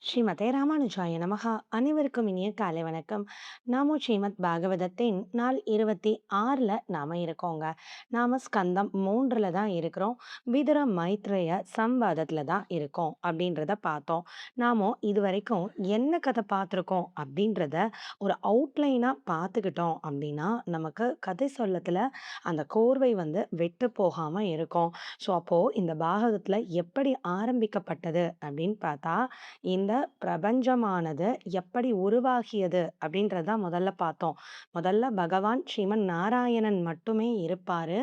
ஸ்ரீமதே ராமானுஜாய நமஹா. அனைவருக்கும் இனிய காலை வணக்கம். நாமோ ஸ்ரீமத் பாகவதத்தின் நாள் 26ல நாம இருக்கோங்க. நாம ஸ்கந்தம் 3ல தான் இருக்கிறோம். விதுர மைத்ரேய சம்வாதத்துல தான் இருக்கோம் அப்படின்றத பார்த்தோம். நாமோ இதுவரைக்கும் என்ன கதை பார்த்துருக்கோம் அப்படின்றத ஒரு அவுட்லைனா பார்த்துக்கிட்டோம் அப்படின்னா, நமக்கு கதை சொல்லத்துல அந்த கோர்வை வந்து விட்டு போகாம இருக்கும். ஸோ அப்போ இந்த பாகவதத்துல எப்படி ஆரம்பிக்கப்பட்டது அப்படின்னு பார்த்தா, இந்த பிரபஞ்சமானது எப்படி உருவாகியது அப்படின்றத முதல்ல பார்த்தோம். முதல்ல பகவான் ஸ்ரீமன் நாராயணன் மட்டுமே இருப்பாரு.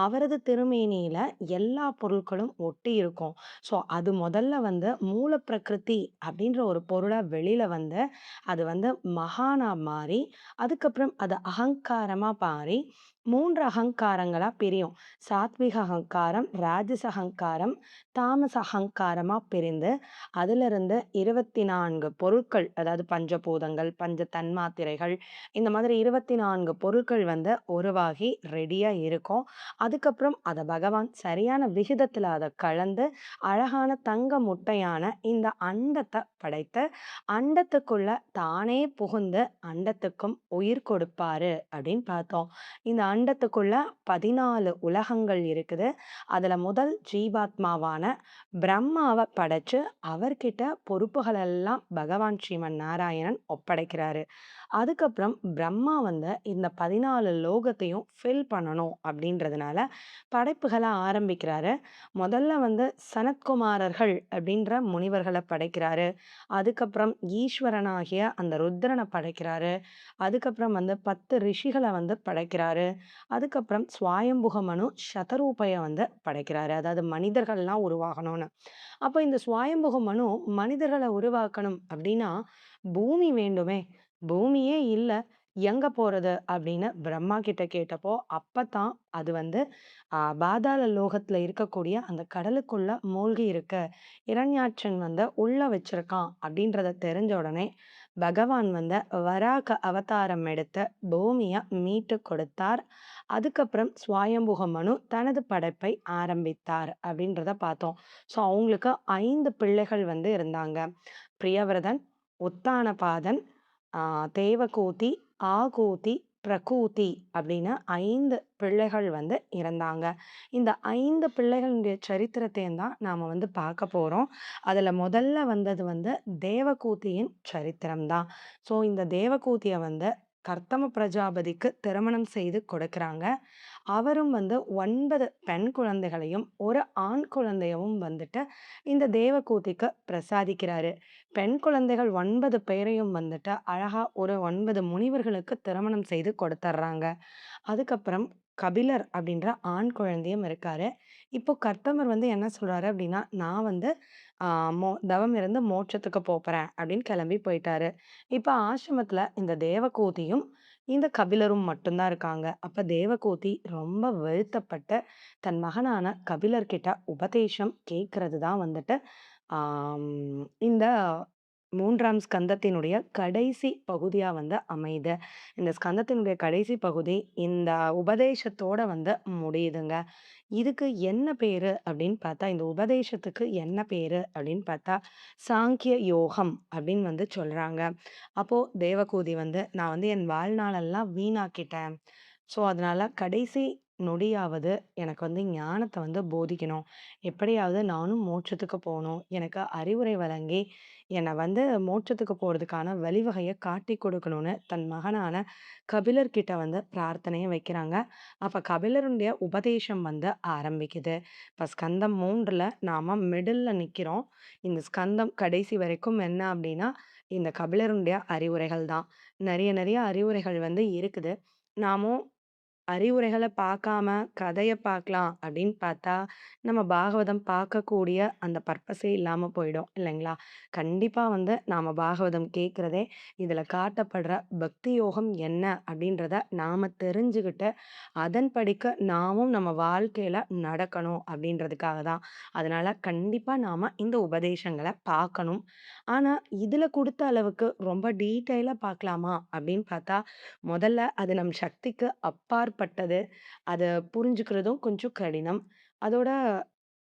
அவரது திருமேனியில எல்லா பொருட்களும் ஒட்டி இருக்கும். ஸோ அது முதல்ல வந்து மூல பிரகிருதி அப்படின்ற ஒரு பொருளா வெளியில வந்து, அது வந்து மகானா மாறி, அதுக்கப்புறம் அது அகங்காரமா மாறி 3 அகங்காரங்களா பிரியும். சாத்விக அகங்காரம், ராஜச அகங்காரம், தாமச அகங்காரமா பிரிந்து, அதிலிருந்து 24 பொருட்கள், அதாவது பஞ்சபூதங்கள், பஞ்ச தன்மாத்திரைகள், இந்த மாதிரி 24 பொருட்கள் வந்து உருவாகி ரெடியா இருக்கும். அதுக்கப்புறம் அத பகவான் சரியான விகிதத்துல அத கலந்து, அழகான தங்க முட்டையான இந்த அண்டத்த படைத்து, அண்டத்துக்குள்ள தானே புகுந்து அண்டத்துக்கும் உயிர் கொடுப்பாரு அப்படின்னு பார்த்தோம். இந்த அண்டத்துக்குள்ள 14 உலகங்கள் இருக்குது. அதுல முதல் ஜீவாத்மாவான பிரம்மாவ படைச்சு, அவர்கிட்ட பொறுப்புகளெல்லாம் பகவான் ஸ்ரீமன் நாராயணன் ஒப்படைக்கிறாரு. அதுக்கப்புறம் பிரம்மா வந்து இந்த 14 லோகத்தையும் ஃபில் பண்ணணும் அப்படின்றதுனால படைப்புகள ஆரம்பிக்கிறாரு. முதல்ல வந்து சனத்குமாரர்கள் அப்படின்ற முனிவர்கள படைக்கிறாரு. அதுக்கப்புறம் ஈஸ்வரனாகிய அந்த ருத்ரன படைக்கிறாரு. அதுக்கப்புறம் வந்து 10 ரிஷிகள வந்து படைக்கிறாரு. அதுக்கப்புறம் ஸ்வயம்புக மனு சதரூபய வந்து படைக்கிறாரு. அதாவது மனிதர்கள்லாம் உருவாகணும்னு. அப்ப இந்த ஸ்வயம்புக மனு மனிதர்கள உருவாக்கணும் அப்படின்னா, பூமி வேண்டுமே! பூமியே இல்ல. எங்க போறது? அப்படின்னு பிரம்மா கிட்ட கேட்டப்போ, அப்பதான் அது வந்து பாதாள லோகத்துல இருக்கக்கூடிய அந்த கடலுக்குள்ள மூழ்கி இருக்க இரண்யாட்சன் வந்து உள்ள வச்சிருக்கான் அப்படின்றத தெரிஞ்ச உடனே, பகவான் வந்து வராக அவதாரம் எடுத்து பூமிய மீட்டு கொடுத்தார். அதுக்கப்புறம் ஸ்வயம்புக மனு தனது படைப்பை ஆரம்பித்தார் அப்படின்றத பார்த்தோம். ஸோ அவங்களுக்கு 5 பிள்ளைகள் வந்து இருந்தாங்க. பிரியவிரதன், உத்தானபாதன், ஆ தேவகூதி, ஆகூதி, பிரகூதி அப்படின்னு 5 பிள்ளைகள் வந்து இருந்தாங்க. இந்த 5 பிள்ளைகளுடைய சரித்திரத்தையும் தான் நாம வந்து பார்க்க போறோம். அதுல முதல்ல வந்தது வந்து தேவகூதியின் சரித்திரம் தான். ஸோ இந்த தேவகூதிய வந்து கர்தம பிரஜாபதிக்கு திருமணம் செய்து கொடுக்குறாங்க. அவரும் வந்து 9 பெண் குழந்தைகளையும், 1 ஆண் குழந்தையவும் வந்துட்டு இந்த தேவகூதிக்கு பிரசாதிக்கிறாரு. பெண் குழந்தைகள் 9 பேரையும் வந்துட்டு அழகா ஒரு 9 முனிவர்களுக்கு திருமணம் செய்து கொடுத்துர்றாங்க. அதுக்கப்புறம் கபிலர் அப்படின்ற ஆண் குழந்தையும் இருக்காரு. இப்போ கர்த்தமர் வந்து என்ன சொல்றாரு அப்படின்னா, "நான் வந்து ஆ தவம் இருந்து மோட்சத்துக்கு போப்போறேன்" அப்படின்னு கிளம்பி போயிட்டாரு. இப்ப ஆசிரமத்துல இந்த தேவகூதியும், இந்த கபிலரும் மட்டும் தான் இருக்காங்க. அப்ப தேவகூதி ரொம்ப வருத்தப்பட்டு, தன் மகனான கபிலர்கிட்ட உபதேசம் கேட்கறது தான் வந்துட்டு, ஆம் இந்த 3ஆம் ஸ்கந்தத்தினுடைய கடைசி பகுதியா வந்து அமையுது. இந்த ஸ்கந்தத்தினுடைய கடைசி பகுதி இந்த உபதேசத்தோட வந்து முடியுதுங்க. இதுக்கு என்ன பேரு அப்படின்னு பார்த்தா, இந்த உபதேசத்துக்கு என்ன பேரு அப்படின்னு பார்த்தா, சாங்கிய யோகம் அப்படின்னு வந்து சொல்றாங்க. அப்போ தேவகூதி வந்து, "நான் வந்து என் வாழ்நாளெல்லாம் வீணாக்கிட்டேன். ஸோ, அதனால கடைசி நொடியாவது எனக்கு வந்து ஞானத்த வந்து போதிக்கணும். எப்படியாவது நானும் மோட்சத்துக்கு போணும். எனக்கு அறிவுரை வழங்கி, என்ன வந்து மோட்சத்துக்கு போறதுக்கான வழிவகைய காட்டிக் கொடுக்கணும்னு" தன் மகனான கபிலர் கிட்ட வந்து பிரார்த்தனைய வைக்கிறாங்க. அப்ப கபிலருடைய உபதேசம் வந்து ஆரம்பிக்குது. இப்ப ஸ்கந்தம் 3ல நாம மிடில்ல நிக்கிறோம். இந்த ஸ்கந்தம் கடைசி வரைக்கும் என்ன அப்டின்னா, இந்த கபிலருடைய அறிவுரைகள் தான். நெறைய நெறைய அறிவுரைகள் வந்து இருக்குது. நாமும் அறிவுரைகள பார்க்காம, கதைய பார்க்கலாம் அப்படின்னு பார்த்தா, நம்ம பாகவதம் பார்க்கக்கூடிய அந்த பர்ப்பஸே இல்லாம போயிடும் இல்லைங்களா? கண்டிப்பா வந்து நாம பாகவதம் கேட்கிறதே, இதில காட்டப்படுற பக்தி யோகம் என்ன அப்படின்றத நாம தெரிஞ்சுகிட்டு, அதன் படிக்க நாமும் நம்ம வாழ்க்கையில நடக்கணும் அப்படின்றதுக்காக தான். அதனால கண்டிப்பா நாம இந்த உபதேசங்கள பார்க்கணும். ஆனா, இதில குடுத்த அளவுக்கு ரொம்ப டீட்டெயிலா பார்க்கலாமா அப்படின்னு பார்த்தா, முதல்ல அது நம் சக்திக்கு அப்பாற்பட்டது. அத புரிஞ்சுக்கிறதும் கொஞ்சம் கடினம். அதோட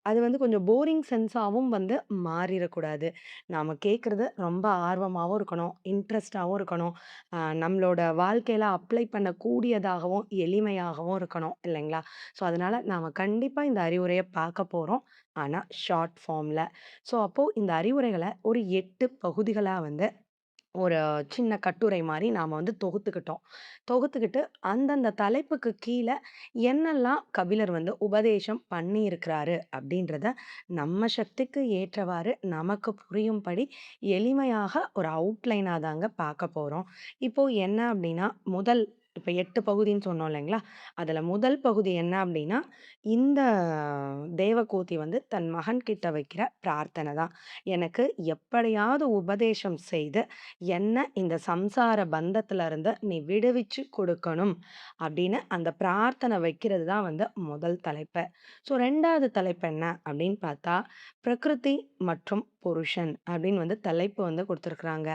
அது வந்து கொஞ்சம் போரிங் சென்ஸாவும் வந்து மாறிறக்கூடாது. நாம கேட்கறது ரொம்ப ஆர்வமாவும் இருக்கணும், இன்ட்ரெஸ்ட்டாவும் இருக்கணும். நம்மளோட வாழ்க்கையில அப்ளை பண்ணக்கூடியதாகவும், எளிமையாகவும் இருக்கணும் இல்லைங்களா? ஸோ, அதனால நாம கண்டிப்பா இந்த அறிவுரைய பார்க்க போறோம். ஆனா, ஷார்ட் ஃபார்ம்ல. ஸோ, அப்போ இந்த அறிவுரைகள ஒரு 8 பகுதிகளா வந்து ஒரு சின்ன கட்டுரை மாரி நாம வந்து தொகுத்துக்கிட்டோம். தொகுத்துக்கிட்டு அந்தந்த தலைப்புக்கு கீழ என்னெல்லாம் கபிலர் வந்து உபதேசம் பண்ணியிருக்கிறாரு அப்படின்றத நம்ம சக்திக்கு ஏற்றவாறு நமக்கு புரியும்படி எளிமையாக ஒரு அவுட்லைனா தாங்க பார்க்க போறோம். இப்போ என்ன அப்படின்னா, இப்ப 8 பகுதின்னு சொன்னோம் இல்லைங்களா? அதுல முதல் பகுதி என்ன அப்படின்னா, இந்த தேவகோதி வந்து தன் மகன்கிட்ட வைக்கிற பிரார்த்தனை தான். எனக்கு எப்படியாவது உபதேசம் செய்து என்ன இந்த சம்சார பந்தத்துல இருந்து நீ விடுவிச்சு கொடுக்கணும் அப்படின்னு அந்த பிரார்த்தனை வைக்கிறது தான் வந்து முதல் தலைப்பு. ஸோ 2வது தலைப்பு என்ன அப்படின்னு பார்த்தா, பிரகிருதி மற்றும் புருஷன் அப்படின்னு வந்து தலைப்பு வந்து குடுத்துருக்குறாங்க.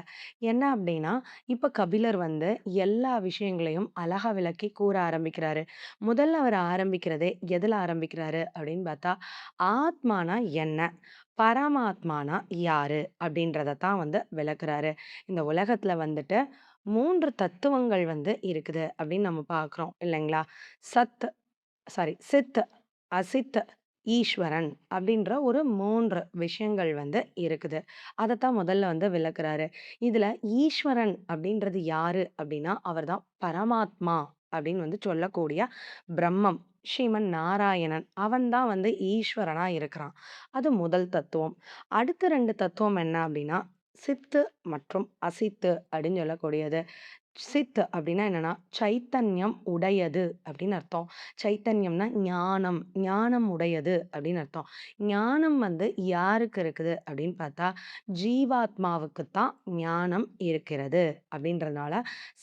என்ன அப்படின்னா, இப்ப கபிலர் வந்து எல்லா விஷயங்களையும் அழகா விளக்கி கூற ஆரம்பிக்கிறாரு. முதல்ல அவர் ஆரம்பிக்கிறதே எதுல ஆரம்பிக்கிறாரு அப்படின்னு பார்த்தா, ஆத்மானா என்ன? பரமாத்மானா யாரு? அப்படின்றத தான் வந்து விளக்குறாரு. இந்த உலகத்துல வந்துட்டு 3 தத்துவங்கள் வந்து இருக்குது அப்படின்னு நம்ம பார்க்குறோம் இல்லைங்களா? சத் சித், அசித், ஈஸ்வரன் அப்படின்ற ஒரு 3 விஷயங்கள் வந்து இருக்குது. அதத்தான் முதல்ல வந்து விளக்குறாரு. இதுல ஈஸ்வரன் அப்படின்றது யாரு அப்படின்னா, அவர்தான் பரமாத்மா அப்படின்னு வந்து சொல்லக்கூடிய பிரம்மம். ஸ்ரீமன் நாராயணன். அவன் தான் வந்து ஈஸ்வரனா இருக்கிறான். அது முதல் தத்துவம். அடுத்த 2 தத்துவம் என்ன அப்படின்னா, சித்து மற்றும் அசித்து அப்படின்னு சொல்லக்கூடியது. சித் அப்படின்னா என்னன்னா, சைத்தன்யம் உடையது அப்படின்னு அர்த்தம். சைத்தன்யம்னா ஞானம், ஞானம் உடையது அப்படின்னு அர்த்தம். ஞானம் வந்து யாருக்கு இருக்குது அப்படின்னு பார்த்தா, ஜீவாத்மாவுக்கு தான் ஞானம் இருக்கிறது அப்படின்றதுனால,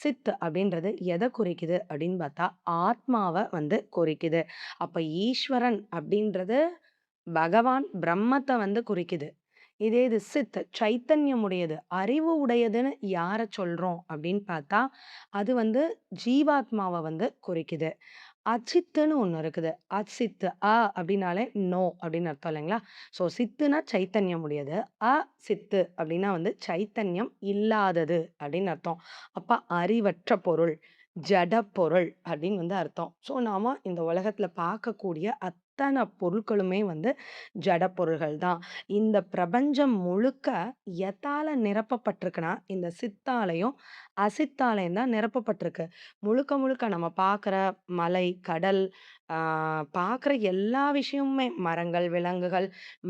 சித் அப்படின்றது எத குறிக்குது அப்படின்னு பார்த்தா, ஆத்மாவ வந்து குறிக்குது. அப்ப ஈஸ்வரன் அப்படின்றது பகவான் பிரம்மத்த வந்து குறிக்குது. இதே இது சித் சைத்தன்யம் உடையது, அறிவு உடையதுன்னு யார சொல்றோம் அப்படின்னு பார்த்தா, அது வந்து ஜீவாத்மாவ வந்து குறிக்குது. அச்சித்துன்னு ஒண்ணு இருக்குது. அச்சித்து அப்படின்னாலே நோ அப்படின்னு அர்த்தம் இல்லைங்களா? ஸோ சித்துனா சைத்தன்யம் உடையது. சித்து அப்படின்னா வந்து சைத்தன்யம் இல்லாதது அப்படின்னு அர்த்தம். அப்ப அறிவற்ற பொருள், ஜட பொருள் அப்படின்னு வந்து அர்த்தம். ஸோ நாம இந்த உலகத்துல பார்க்கக்கூடிய அத்தன பொருட்களுமே வந்து ஜட பொருள்கள் தான். இந்த பிரபஞ்சம் முழுக்க எதால நிரப்பப்பட்டிருக்குன்னா, இந்த சித்தாலயும், அசித்தாலயும் தான் நிரப்பப்பட்டிருக்கு. முழுக்க முழுக்க நம்ம பார்க்குற மலை, கடல், ஆ பார்க்குற எல்லா விஷயமுமே மரங்கள், விலங்குகள்,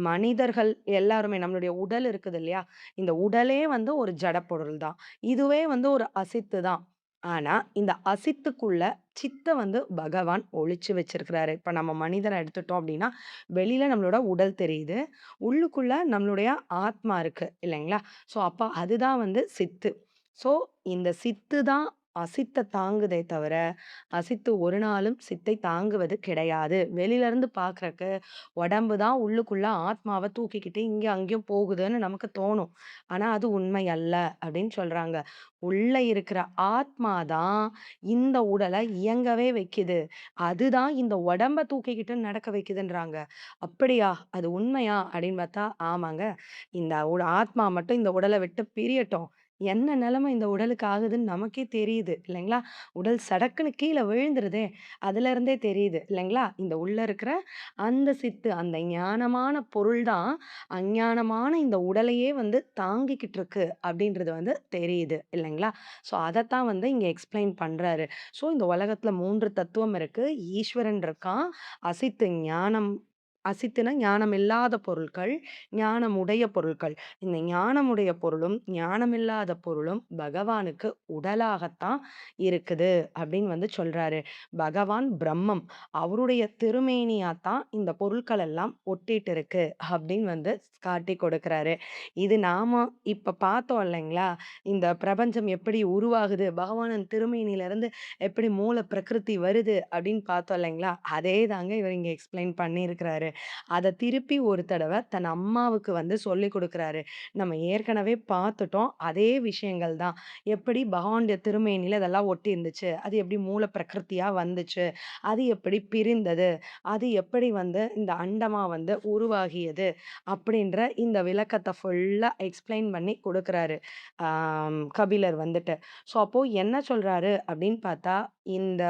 மனிதர்கள் எல்லாருமே நம்மளுடைய உடல் இருக்குது இல்லையா? இந்த உடலே வந்து ஒரு ஜட பொருள் தான். இதுவே வந்து ஒரு அசித்து தான். ஆனா, இந்த அசித்துக்குள்ள சித்த வந்து பகவான் ஒளிச்சு வச்சிருக்கிறாரு. இப்ப நம்ம மனிதன எடுத்துட்டோம் அப்டின்னா, வெளியில நம்மளோட உடல் தெரியுது. உள்ளுக்குள்ள நம்மளுடைய ஆத்மா இருக்கு இல்லைங்களா? ஸோ, அப்ப அதுதான் வந்து சித்து. ஸோ, இந்த சித்து தான் அசித்த தாங்குதே தவிர, அசித்து ஒரு நாளும் சித்தை தாங்குவது கிடையாது. வெளியிலருந்து பார்க்கறக்கு உடம்பு தான் உள்ளுக்குள்ள ஆத்மாவ தூக்கிக்கிட்டு இங்க அங்கேயும் போகுதுன்னு நமக்கு தோணும். ஆனா, அது உண்மை அல்ல அப்படின்னு சொல்றாங்க. உள்ள இருக்கிற ஆத்மா தான் இந்த உடல இயங்கவே வைக்குது. அதுதான் இந்த உடம்ப தூக்கிக்கிட்டு நடக்க வைக்குதுன்றாங்க. அப்படியா? அது உண்மையா? அப்படின்னு பார்த்தா, ஆமாங்க. இந்த ஆத்மா மட்டும் இந்த உடல விட்டு பிரியட்டும். என்ன நிலைமை இந்த உடலுக்கு ஆகுதுன்னு நமக்கே தெரியுது இல்லைங்களா? உடல் சடக்குன்னு கீழ விழுந்துருதே! அதுலருந்தே தெரியுது இல்லைங்களா? இந்த உள்ள இருக்கிற அந்த சித்து, அந்த ஞானமான பொருள் தான் அஞ்ஞானமான இந்த உடலையே வந்து தாங்கிக்கிட்டு இருக்கு அப்படின்றது வந்து தெரியுது இல்லைங்களா? ஸோ அதத்தான் வந்து இங்க எக்ஸ்பிளைன் பண்றாரு. ஸோ இந்த உலகத்துல 3 தத்துவம் இருக்கு. ஈஸ்வரன் இருக்கான். அசித்து ஞானம் அசித்துனா ஞானமில்லாத பொருட்கள், ஞானமுடைய பொருட்கள். இந்த ஞானமுடைய பொருளும், ஞானமில்லாத பொருளும் பகவானுக்கு உடலாகத்தான் இருக்குது அப்படின்னு வந்து சொல்றாரு. பகவான் பிரம்மம். அவருடைய திருமேனியாத்தான் இந்த பொருட்கள் எல்லாம் ஒட்டிட்டு இருக்கு அப்படின்னு வந்து காட்டிக் கொடுக்கிறாரு. இது நாம இப்ப பார்த்தோம் இல்லைங்களா? இந்த பிரபஞ்சம் எப்படி உருவாகுது? பகவானின் திருமேனியிலிருந்து எப்படி மூல பிரகிருதி வருது அப்படின்னு பார்த்தோம் இல்லைங்களா? அதே தாங்க இவர் இங்க எக்ஸ்பிளைன் பண்ணியிருக்கிறாரு. அத திருப்பி ஒரு தடவ தன் அம்மாவுக்கு வந்து சொல்லிக் குடுக்குறாரு. நம்ம ஏற்கனவே பார்த்துட்டோம். அதே விஷயங்கள் தான். எப்படி பகவானுடைய திருமேனில இதெல்லாம் ஒட்டி இருந்துச்சு. அது எப்படி மூல பிரகிருதியா வந்துச்சு. அது எப்படி பிரிந்தது. அது எப்படி வந்து இந்த அண்டமா வந்து உருவாகியது. அப்படின்ற இந்த விளக்கத்த ஃபுல்லா எக்ஸ்ப்ளைன் பண்ணி குடுக்குறாரு. கபிலர் வந்துட்டு. ஸோ அப்போ என்ன சொல்றாரு அப்படின்னு பார்த்தா, இந்த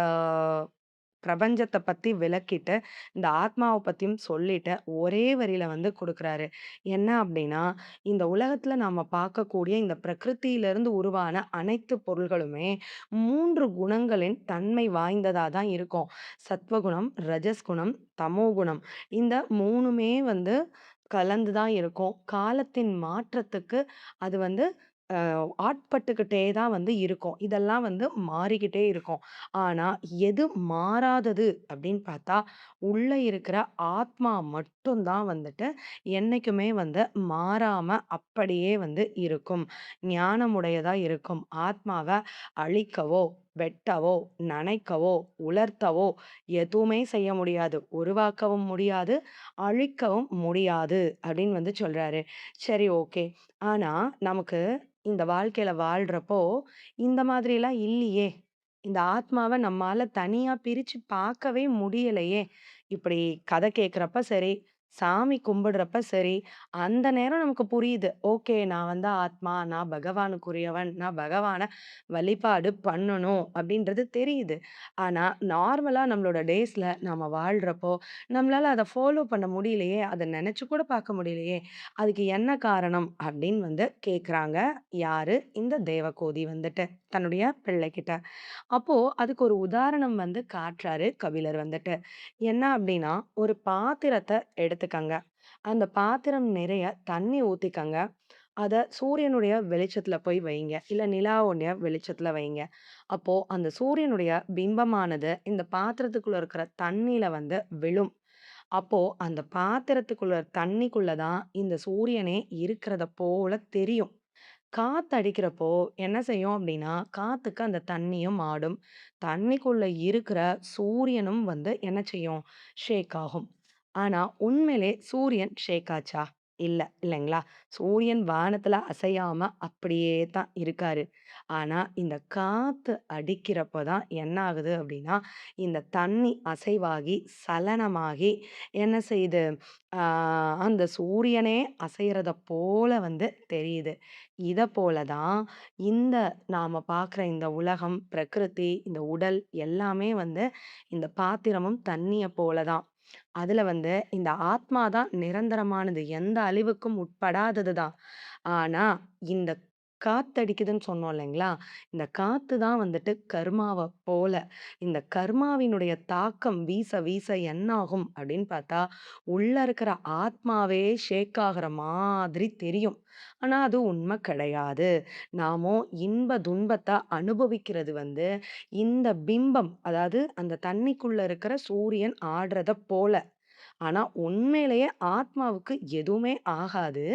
பிரபஞ்சத்த பத்தி விளக்கிட்டு, இந்த ஆத்மாவ பத்தியும் சொல்லிட்டு, ஒரே வரியில வந்து குடுக்குறாரு. என்ன அப்டின்னா, இந்த உலகத்துல நாம பார்க்கக்கூடிய இந்த பிரகிருதியிலிருந்து உருவான அனைத்து பொருள்களுமே 3 குணங்களின் தன்மை வாய்ந்ததா தான் இருக்கும். சத்வகுணம், ரஜஸ்குணம், தமோகுணம். இந்த 3மே வந்து கலந்து தான் இருக்கும். காலத்தின் மாற்றத்துக்கு அது வந்து ஆட்பட்டுக்கிட்டே தான் வந்து இருக்கும். இதெல்லாம் வந்து மாறிக்கிட்டே இருக்கும். ஆனா, எது மாறாதது அப்படின்னு பார்த்தா, உள்ள இருக்கிற ஆத்மா மட்டும் தான் வந்துட்டு என்னைக்குமே வந்து மாறாம அப்படியே வந்து இருக்கும். ஞானமுடையதா இருக்கும். ஆத்மாவ அழிக்கவோ, வெட்டவோ, நனைக்கவோ, உலர்த்தவோ எதுவுமே செய்ய முடியாது. உருவாக்கவும் முடியாது, அழிக்கவும் முடியாது அப்படின்னு வந்து சொல்றாரு. சரி, ஓகே. ஆனா, நமக்கு இந்த வாழ்க்கையில வாழ்றப்போ, இந்த மாதிரிலாம் இல்லியே! இந்த ஆத்மாவ நம்மால தனியா பிரிச்சு பார்க்கவே முடியலையே! இப்படி கதை கேட்கிறப்ப சரி, சாமி கும்பிடுறப்ப சரி, அந்த நேரம் நமக்கு புரியுது. ஓகே, நான் வந்து ஆத்மா, நான் பகவானுக்குரியவன், நான் பகவான வழிபாடு பண்ணணும் அப்படின்றது தெரியுது. ஆனா, நார்மலா நம்மளோட டேஸ்ல நாம வாழ்றப்போ, நம்மளால அத ஃபாலோ பண்ண முடியலையே! அத நெனச்சு கூட பார்க்க முடியலையே! அதுக்கு என்ன காரணம்? அப்படின்னு வந்து கேட்குறாங்க. யாரு? இந்த தேவகோதி வந்துட்டு, தன்னுடைய பிள்ளைகிட்ட. அப்போ அதுக்கு ஒரு உதாரணம் வந்து காட்டுறாரு கபிலர் வந்துட்டு. என்ன அப்படின்னா, ஒரு பாத்திரத்த எடுத்துக்கங்க. அந்த பாத்திரம் நிறைய தண்ணி ஊத்திக்கங்க. அத சூரியனுடைய வெளிச்சத்துல போய் வைங்க. இல்ல நிலாவுடைய வெளிச்சத்துல வைங்க. அப்போ அந்த சூரியனுடைய பிம்பமானது இந்த பாத்திரத்துக்குள்ள இருக்கிற தண்ணீல வந்து விழும். அப்போ அந்த பாத்திரத்துக்குள்ள தண்ணிக்குள்ள தான் இந்த சூரியனே இருக்கிறத போல தெரியும். காத்து அடிக்கிறப்போ என்ன செய்யும் அப்படின்னா, காத்துக்கு அந்த தண்ணியும் ஆடும். தண்ணிக்குள்ள இருக்கிற சூரியனும் வந்து என்ன செய்யும்? ஷேக் ஆகும். ஆனா, உண்மையிலே சூரியன் ஷேக் ஆச்சா? இல்ல, இல்லைங்களா? சூரியன் வானத்துல அசையாம அப்படியே தான் இருக்காரு. ஆனா, இந்த காத்து அடிக்கிறப்ப தான் என்ன ஆகுது அப்படின்னா, இந்த தண்ணி அசைவாகி, சலனமாகி என்ன செய்யுது? ஆ அந்த சூரியனே அசையறத போல வந்து தெரியுது. இத போல தான் இந்த நாம பார்க்குற இந்த உலகம், பிரகிருதி, இந்த உடல் எல்லாமே வந்து இந்த பாத்திரமும் தண்ணிய போல தான். அதுல வந்து இந்த ஆத்மா தான் நிரந்தரமானது. எந்த அழிவுக்கும் உட்படாதது தான். ஆனா, இந்த காத்தடிக்குதுன்னு சொன்னோம் இல்லைங்களா? இந்த காத்து தான் வந்துட்டு கர்மாவ போல. இந்த கர்மாவினுடைய தாக்கம் வீச வீச என்ன ஆகும் அப்படின்னு பார்த்தா, உள்ள இருக்கிற ஆத்மாவே ஷேக் ஆகுற மாதிரி தெரியும். ஆனா, அது உண்மை கிடையாது. நாமோ இன்ப துன்பத்த அனுபவிக்கிறது வந்து இந்த பிம்பம், அதாவது அந்த தண்ணிக்குள்ள இருக்கிற சூரியன் ஆடுறத போல. ஆனா, உண்மையிலேயே ஆத்மாவுக்கு எதுவுமே ஆகாது.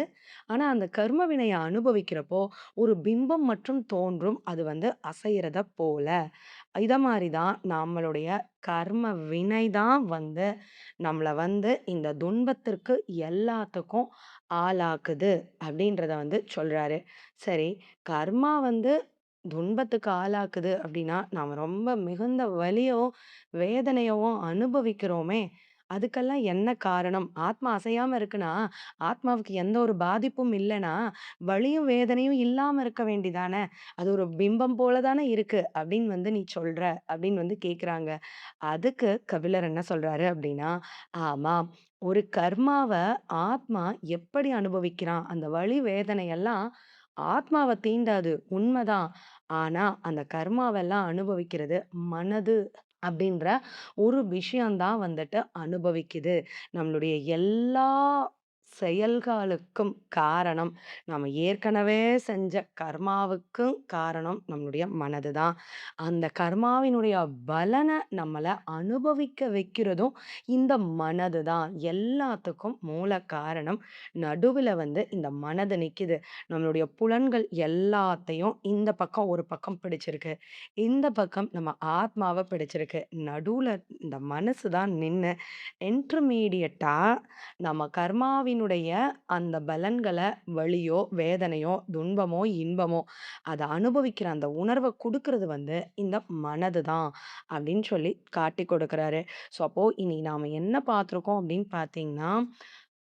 ஆனா, அந்த கர்ம வினைய அனுபவிக்கிறப்போ, ஒரு பிம்பம் மட்டும் தோன்றும். அது வந்து அசையிறத போல. இத மாரி தான் நம்மளுடைய கர்ம வினை தான் வந்து நம்மள வந்து இந்த துன்பத்திற்கு எல்லாத்துக்கும் ஆளாக்குது அப்படின்றத வந்து சொல்றாரு. சரி, கர்மா வந்து துன்பத்துக்கு ஆளாக்குது அப்படின்னா, நாம ரொம்ப மிகுந்த வலியவும், வேதனையவும் அனுபவிக்கிறோமே! அதுக்கெல்லாம் என்ன காரணம்? ஆத்மா அசையாம இருக்குன்னா, ஆத்மாவுக்கு எந்த ஒரு பாதிப்பும் இல்லன்னா, வலியும் வேதனையும் இல்லாம இருக்க வேண்டிதானே! அது ஒரு பிம்பம் போல தானே இருக்கு. அப்படின்னு வந்து நீ சொல்ற, அப்படின்னு வந்து கேட்குறாங்க. அதுக்கு கபிலர் என்ன சொல்றாரு அப்படின்னா, ஆமாம். ஒரு கர்மாவ ஆத்மா எப்படி அனுபவிக்கிறான்? அந்த வலி, வேதனை எல்லாம் ஆத்மாவ தீண்டாது. உண்மதான். ஆனா, அந்த கர்மாவெல்லாம் அனுபவிக்கிறது மனது அப்படின்ற ஒரு விஷயம் தான் வந்துட்டு அனுபவிக்குது. நம்மளுடைய எல்லா செயல்களுக்கும் காரணம், நம்ம ஏற்கனவே செஞ்ச கர்மாவுக்கும் காரணம் நம்மளுடைய மனது தான். அந்த கர்மாவினுடைய பலன நம்மள அனுபவிக்க வைக்கிறதும் இந்த மனது தான். எல்லாத்துக்கும் மூல காரணம் நடுவுல இந்த மனது நிக்குது. நம்மளுடைய புலன்கள் எல்லாத்தையும் இந்த பக்கம் ஒரு பக்கம் பிடிச்சிருக்கு. இந்த பக்கம் நம்ம ஆத்மாவ பிடிச்சிருக்கு. நடுவுல இந்த மனசு தான் நின்னு இன்டர்மீடியட்டா நம்ம கர்மாவினுடைய அந்த பலன்கள வலியோ, வேதனையோ, துன்பமோ, இன்பமோ அத அனுபவிக்கிற அந்த உணர்வ குடுக்குறது இந்த மனது தான் அப்படின்னு சொல்லி காட்டிக் கொடுக்குறாரு. ஸோ, அப்போ இன்னைக்கு நாம என்ன பார்த்துருக்கோம் அப்படின்னு பார்த்தீங்கன்னா,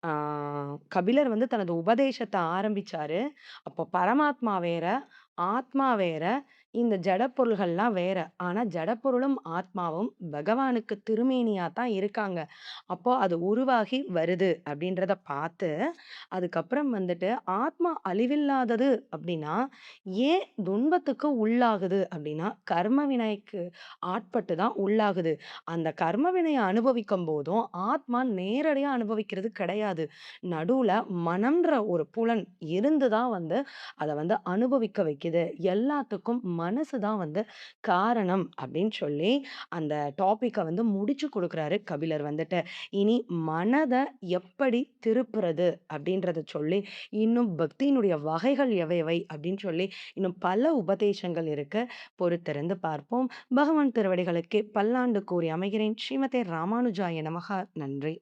ஆ கபிலர் தனது உபதேசத்த ஆரம்பிச்சாரு. அப்போ பரமாத்மா வேற, ஆத்மா வேற, இந்த ஜட பொருள்கள்லாம் வேற. ஆனா ஜடப்பொருளும், ஆத்மாவும் பகவானுக்கு திருமேனியா தான் இருக்காங்க. அப்போ அது உருவாகி வருது அப்படின்றத பார்த்து, அதுக்கப்புறம் ஆத்மா அழிவில்லாதது அப்படின்னா, ஏன் துன்பத்துக்கு உள்ளாகுது அப்படின்னா, கர்ம வினைக்கு ஆட்பட்டு தான் உள்ளாகுது. அந்த கர்ம வினைய அனுபவிக்கும்போதும், ஆத்மா நேரடியா அனுபவிக்கிறது கிடையாது. நடுவுல மனம்ன்ற ஒரு புலன் இருந்து தான் அத அனுபவிக்க வைக்குது. எல்லாத்துக்கும் மனசு தான் காரணம் அப்படின்னு சொல்லி, அந்த டாபிக்க முடிச்சு குடுக்குறாரு கபிலர் இனி மனத எப்படி திருப்புறது அப்படின்றத சொல்லி, இன்னும் பக்தியினுடைய வகைகள் எவை எவை அப்படின்னு சொல்லி, இன்னும் பல உபதேசங்கள் இருக்கு. பொறுத்திருந்து பார்ப்போம். பகவான் திருவடிகளுக்கே பல்லாண்டு கூறி அமைகிறேன். ஸ்ரீமதே ராமானுஜாய நமஹ. நன்றி.